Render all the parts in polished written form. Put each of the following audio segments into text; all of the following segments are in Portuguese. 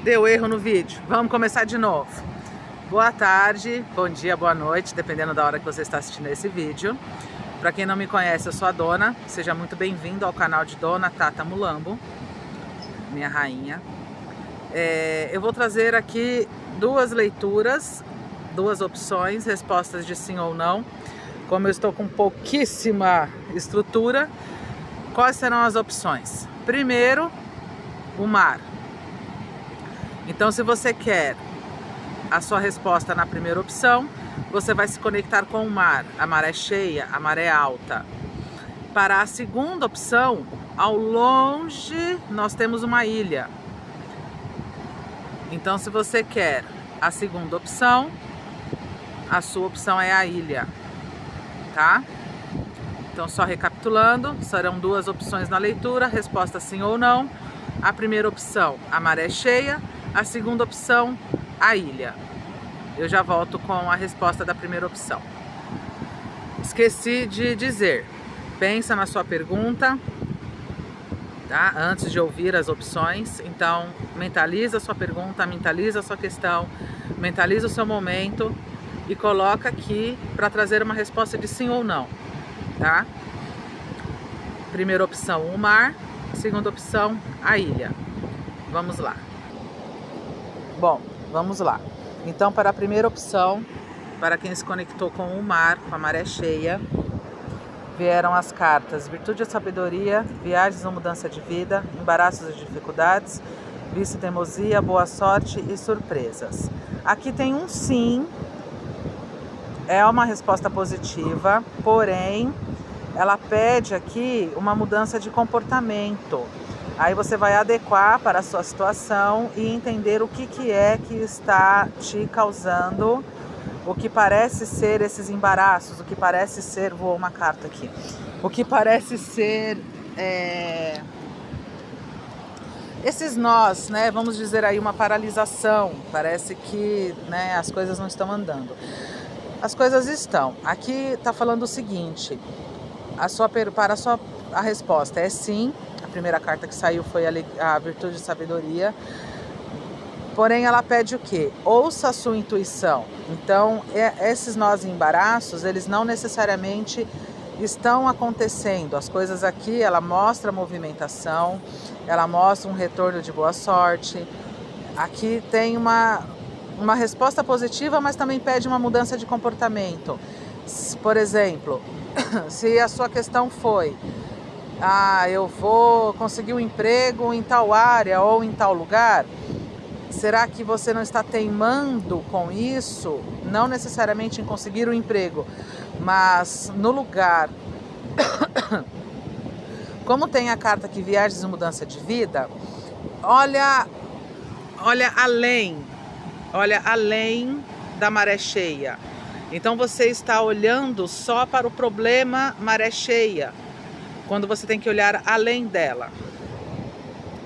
Deu erro no vídeo. Vamos começar de novo. Boa tarde, bom dia, boa noite, dependendo da hora que você está assistindo esse vídeo. Para quem não me conhece, eu sou a Dona. Seja muito bem-vindo ao canal de Dona Tata Mulambo, minha rainha. Eu vou trazer aqui duas leituras, duas opções, respostas de sim ou não. Como eu estou com pouquíssima estrutura, quais serão as opções? Primeiro, o mar. Então, se você quer a sua resposta na primeira opção, você vai se conectar com o mar, a maré cheia, a maré alta. Para a segunda opção, ao longe nós temos uma ilha. Então, se você quer a segunda opção, a sua opção é a ilha, tá? Então, só recapitulando, serão duas opções na leitura, resposta sim ou não. A primeira opção, a maré cheia. A segunda opção, a ilha. Eu já volto com a resposta da primeira opção. Esqueci de dizer, pensa na sua pergunta, tá? Antes de ouvir as opções. Então, mentaliza a sua pergunta, mentaliza a sua questão, mentaliza o seu momento e coloca aqui para trazer uma resposta de sim ou não, tá? Primeira opção, o mar. Segunda opção, a ilha. Vamos lá. Bom, vamos lá. Então, para a primeira opção, para quem se conectou com o mar, com a maré cheia, vieram as cartas Virtude e Sabedoria, Viagens ou Mudança de Vida, Embaraços e Dificuldades, Vício e Teimosia, Boa Sorte e Surpresas. Aqui tem um sim, é uma resposta positiva, porém, ela pede aqui uma mudança de comportamento. Aí você vai adequar para a sua situação e entender o que é que está te causando o que parece ser esses embaraços, o que parece ser, voou uma carta aqui, o que parece ser esses nós, né? Vamos dizer aí uma paralisação, parece que, né, as coisas não estão andando. As coisas estão. Aqui está falando o seguinte, a resposta é sim. A primeira carta que saiu foi a Virtude e Sabedoria. Porém, ela pede o quê? Ouça a sua intuição. Então, esses nós e embaraços, eles não necessariamente estão acontecendo. As coisas aqui, ela mostra movimentação, ela mostra um retorno de boa sorte. Aqui tem uma resposta positiva, mas também pede uma mudança de comportamento. Por exemplo, se a sua questão foi: eu vou conseguir um emprego em tal área ou em tal lugar. Será que você não está teimando com isso? Não necessariamente em conseguir um emprego, mas no lugar. Como tem a carta aqui, Viagens e Mudança de Vida, olha além da maré cheia. Então você está olhando só para o problema maré cheia, quando você tem que olhar além dela.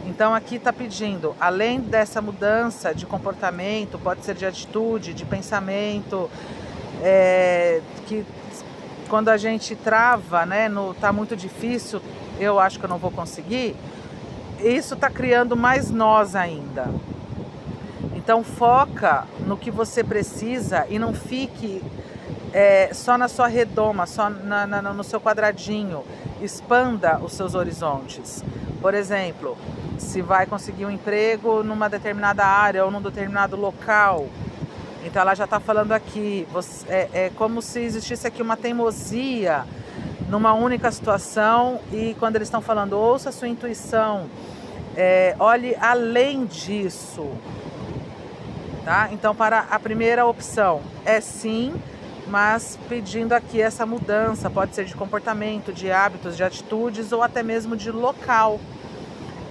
Então aqui está pedindo, além dessa mudança de comportamento, pode ser de atitude, de pensamento, que quando a gente trava, né, tá muito difícil, eu acho que eu não vou conseguir, isso está criando mais nós ainda. Então foca no que você precisa e não fique só na sua redoma, só no seu quadradinho. Expanda os seus horizontes. Por exemplo, se vai conseguir um emprego numa determinada área ou num determinado local. Então ela já está falando aqui, é como se existisse aqui uma teimosia numa única situação, e quando eles estão falando, ouça a sua intuição, olhe além disso. Tá? Então, para a primeira opção, é sim, mas pedindo aqui essa mudança, pode ser de comportamento, de hábitos, de atitudes ou até mesmo de local.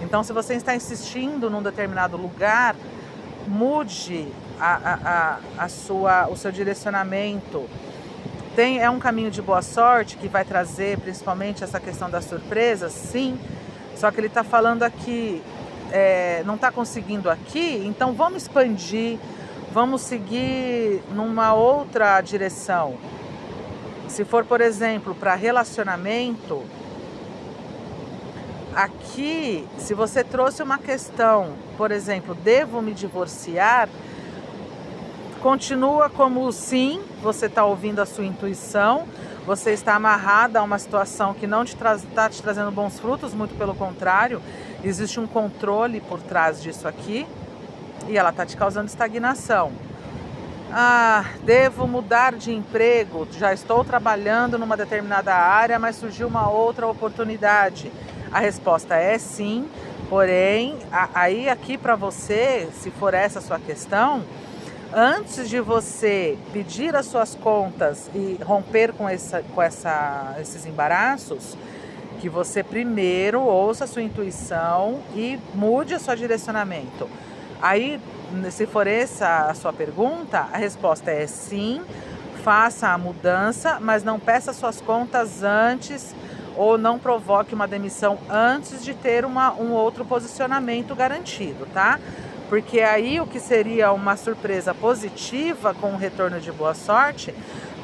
Então, se você está insistindo num determinado lugar, mude o seu direcionamento. É um caminho de boa sorte que vai trazer principalmente essa questão das surpresas, sim, só que ele está falando aqui, não está conseguindo aqui, então vamos expandir, vamos seguir numa outra direção. Se for, por exemplo, para relacionamento, aqui, se você trouxe uma questão, por exemplo, devo me divorciar, continua como sim, você está ouvindo a sua intuição, você está amarrada a uma situação que não está te trazendo bons frutos, muito pelo contrário, existe um controle por trás disso aqui e ela está te causando estagnação. Devo mudar de emprego, já estou trabalhando numa determinada área, mas surgiu uma outra oportunidade. A resposta é sim, porém, aí aqui para você, se for essa a sua questão, antes de você pedir as suas contas e romper com esses embaraços, que você primeiro ouça a sua intuição e mude o seu direcionamento. Aí, se for essa a sua pergunta, a resposta é sim, faça a mudança, mas não peça suas contas antes ou não provoque uma demissão antes de ter um outro posicionamento garantido, tá? Porque aí o que seria uma surpresa positiva com o retorno de boa sorte,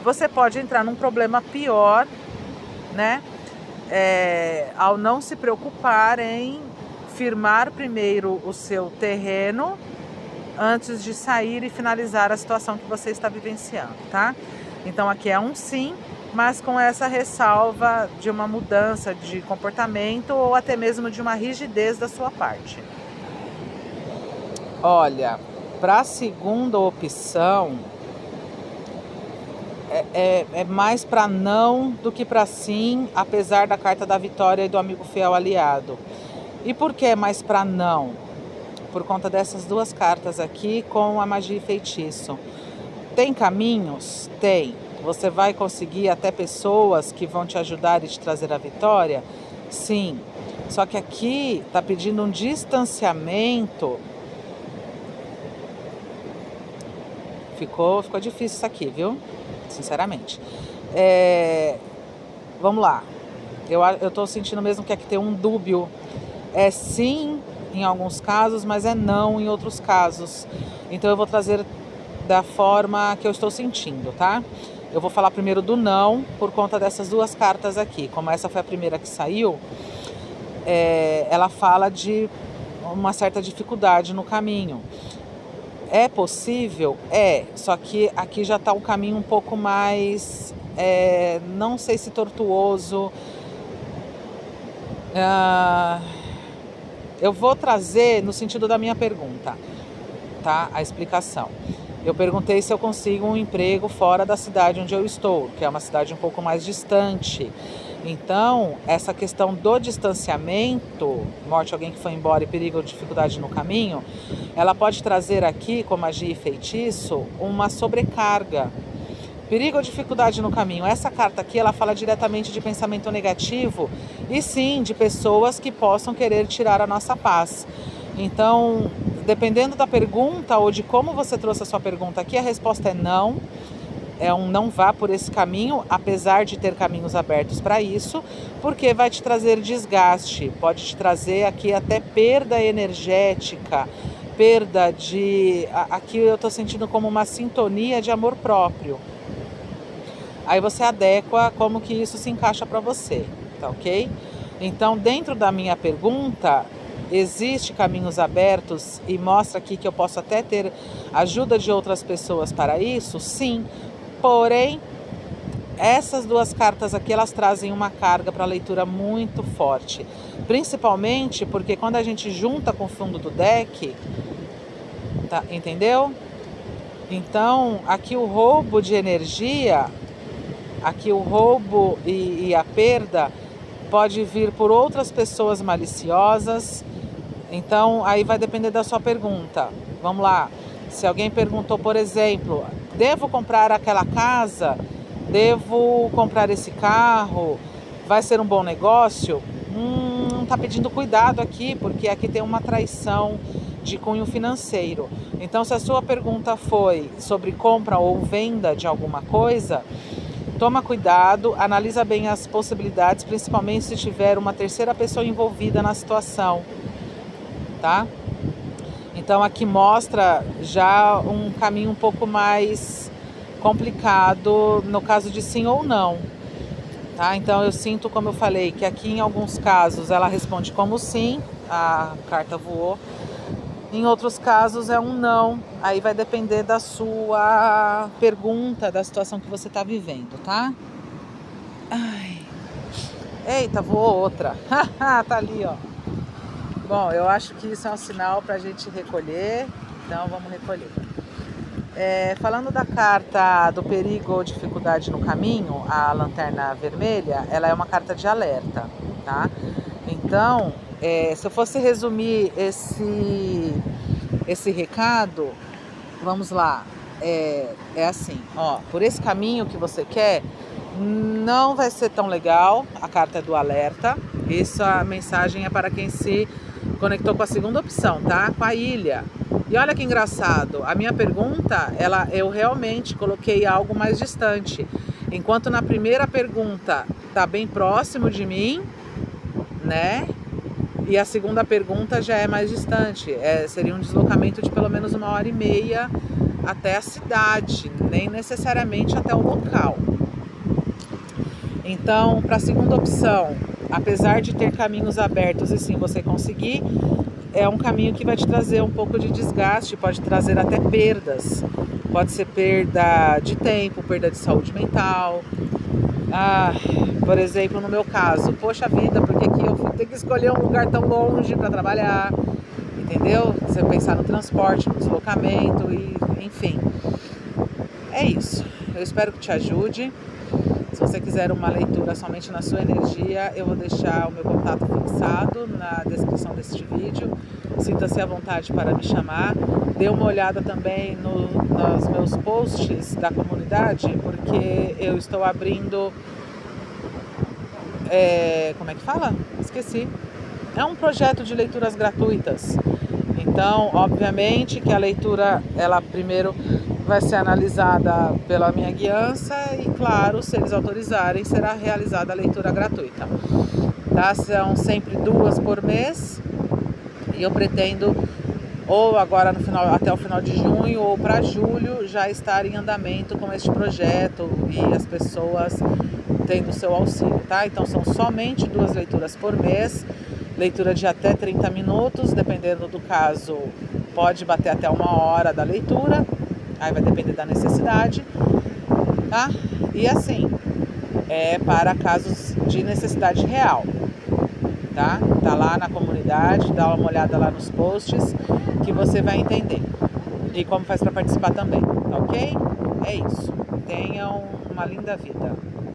você pode entrar num problema pior, né? Ao não se preocupar em firmar primeiro o seu terreno antes de sair e finalizar a situação que você está vivenciando, tá? Então aqui é um sim, mas com essa ressalva de uma mudança de comportamento ou até mesmo de uma rigidez da sua parte. Olha, para a segunda opção, é mais para não do que para sim, apesar da carta da vitória e do amigo fiel aliado. E por que é mais para não? Por conta dessas duas cartas aqui com a magia e feitiço. Tem caminhos? Tem. Você vai conseguir até pessoas que vão te ajudar e te trazer a vitória? Sim. Só que aqui está pedindo um distanciamento. Ficou difícil isso aqui, viu? Sinceramente. Vamos lá. Eu tô sentindo mesmo que aqui tem um dúbio. É sim em alguns casos, mas é não em outros casos. Então eu vou trazer da forma que eu estou sentindo, tá? Eu vou falar primeiro do não, por conta dessas duas cartas aqui. Como essa foi a primeira que saiu, ela fala de uma certa dificuldade no caminho. É possível? Só que aqui já está um caminho um pouco mais, não sei se tortuoso. Eu vou trazer no sentido da minha pergunta, tá? A explicação. Eu perguntei se eu consigo um emprego fora da cidade onde eu estou, que é uma cidade um pouco mais distante. Então, essa questão do distanciamento, morte, alguém que foi embora e perigo ou dificuldade no caminho, ela pode trazer aqui, com magia e feitiço, uma sobrecarga. Perigo ou dificuldade no caminho. Essa carta aqui, ela fala diretamente de pensamento negativo e sim, de pessoas que possam querer tirar a nossa paz. Então, dependendo da pergunta ou de como você trouxe a sua pergunta aqui, a resposta é não. Não vá por esse caminho, apesar de ter caminhos abertos para isso, porque vai te trazer desgaste, pode te trazer aqui até perda energética, perda de... Aqui eu estou sentindo como uma sintonia de amor próprio. Aí você adequa como que isso se encaixa para você, tá ok? Então, dentro da minha pergunta, existe caminhos abertos e mostra aqui que eu posso até ter ajuda de outras pessoas para isso? Sim. Porém, essas duas cartas aqui, elas trazem uma carga para a leitura muito forte. Principalmente porque quando a gente junta com o fundo do deck, tá, entendeu? Então, aqui o roubo de energia, aqui o roubo e a perda pode vir por outras pessoas maliciosas. Então, aí vai depender da sua pergunta. Vamos lá. Se alguém perguntou, por exemplo, devo comprar aquela casa? Devo comprar esse carro? Vai ser um bom negócio? Tá pedindo cuidado aqui, porque aqui tem uma traição de cunho financeiro. Então, se a sua pergunta foi sobre compra ou venda de alguma coisa, toma cuidado, analisa bem as possibilidades, principalmente se tiver uma terceira pessoa envolvida na situação, tá? Então aqui mostra já um caminho um pouco mais complicado no caso de sim ou não, tá? Então eu sinto, como eu falei, que aqui em alguns casos ela responde como sim, a carta voou. Em outros casos é um não. Aí vai depender da sua pergunta, da situação que você está vivendo, tá? Ai. Eita, voou outra. Tá ali, ó. Bom, eu acho que isso é um sinal para a gente recolher. Então vamos recolher. Falando da carta do perigo ou dificuldade no caminho, a lanterna vermelha, ela é uma carta de alerta, tá? Então, se eu fosse resumir esse recado, vamos lá, é assim, ó, por esse caminho que você quer, não vai ser tão legal, a carta do alerta. Essa mensagem é para quem se conectou com a segunda opção, tá? Com a ilha. E olha que engraçado, a minha pergunta, eu realmente coloquei algo mais distante. Enquanto na primeira pergunta tá bem próximo de mim, né? E a segunda pergunta já é mais distante. Seria um deslocamento de pelo menos 1h30 até a cidade, nem necessariamente até o local. Então, para a segunda opção, apesar de ter caminhos abertos e sim você conseguir, é um caminho que vai te trazer um pouco de desgaste, pode trazer até perdas. Pode ser perda de tempo, perda de saúde mental. Por exemplo, no meu caso, poxa vida, porque que eu tenho que escolher um lugar tão longe para trabalhar, entendeu? Você pensar no transporte, no deslocamento, e enfim. É isso. Eu espero que te ajude. Se você quiser uma leitura somente na sua energia, eu vou deixar o meu contato fixado na descrição deste vídeo. Sinta-se à vontade para me chamar. Dê uma olhada também nos meus posts da comunidade, porque eu estou abrindo... como é que fala? Esqueci. É um projeto de leituras gratuitas. Então, obviamente que a leitura, ela primeiro vai ser analisada pela minha guiança e, claro, se eles autorizarem, será realizada a leitura gratuita. Tá? São sempre 2 por mês e eu pretendo, ou agora até o final de junho ou para julho, já estar em andamento com este projeto e as pessoas tendo seu auxílio, tá? Então são somente 2 leituras por mês, leitura de até 30 minutos, dependendo do caso, pode bater até 1h da leitura. Aí vai depender da necessidade, tá? E assim, é para casos de necessidade real, tá? Tá lá na comunidade, dá uma olhada lá nos posts que você vai entender. E como faz para participar também, tá ok? É isso. Tenham uma linda vida.